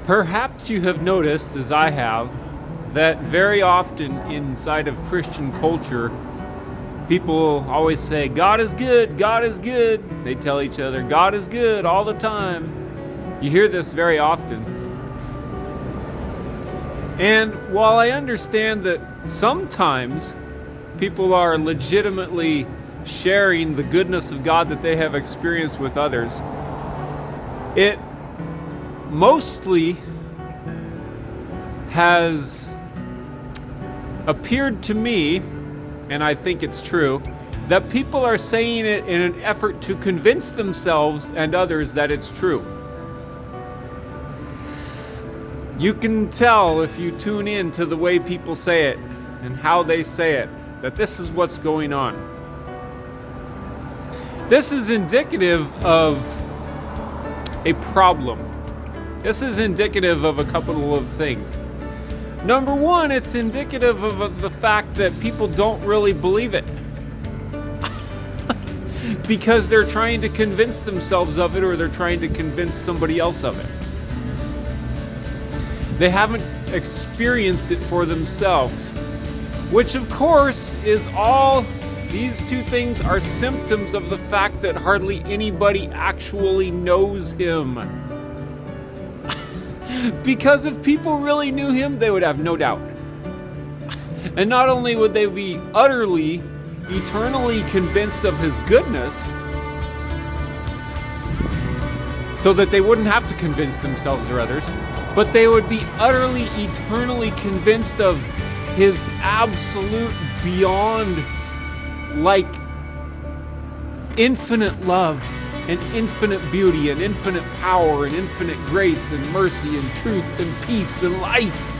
Perhaps you have noticed, as I have, that very often inside of Christian culture, people always say, God is good, God is good. They tell each other, God is good all the time. You hear this very often. And while I understand that sometimes people are legitimately sharing the goodness of God that they have experienced with others, it mostly has appeared to me, and I think it's true, that people are saying it in an effort to convince themselves and others that it's true. You can tell if you tune in to the way people say it and how they say it, that this is what's going on. This is indicative of a problem. This is indicative of a couple of things. Number one, it's indicative of the fact that people don't really believe it. Because they're trying to convince themselves of it, or they're trying to convince somebody else of it. They haven't experienced it for themselves. Which of course is all, these two things are symptoms of the fact that hardly anybody actually knows him. Because if people really knew him, they would have no doubt. And not only would they be utterly, eternally convinced of his goodness, so that they wouldn't have to convince themselves or others, but they would be utterly, eternally convinced of his absolute, beyond, like, infinite love and infinite beauty and infinite power and infinite grace and mercy and truth and peace and life,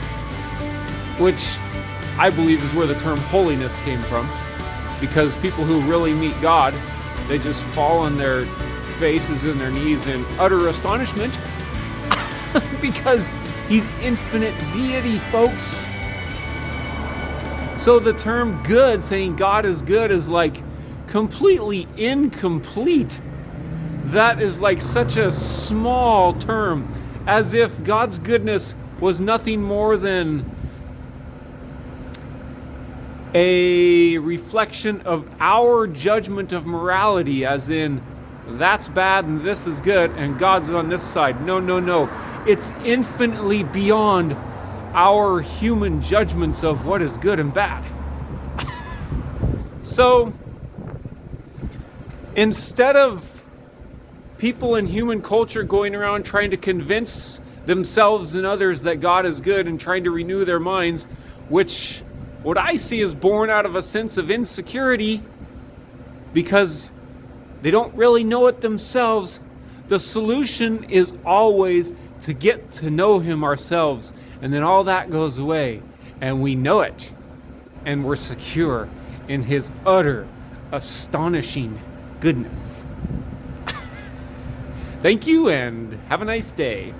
which I believe is where the term holiness came from, because people who really meet God, they just fall on their faces and their knees in utter astonishment because he's infinite deity, folks. So the term good, saying God is good, is like completely incomplete. That is like such a small term, as if God's goodness was nothing more than a reflection of our judgment of morality, as in, that's bad and this is good and God's on this side. No, no, no. It's infinitely beyond our human judgments of what is good and bad. So, instead of people in human culture going around trying to convince themselves and others that God is good and trying to renew their minds, which what I see is born out of a sense of insecurity because they don't really know it themselves, the solution is always to get to know him ourselves, and then all that goes away and we know it and we're secure in his utter, astonishing goodness. Thank you and have a nice day.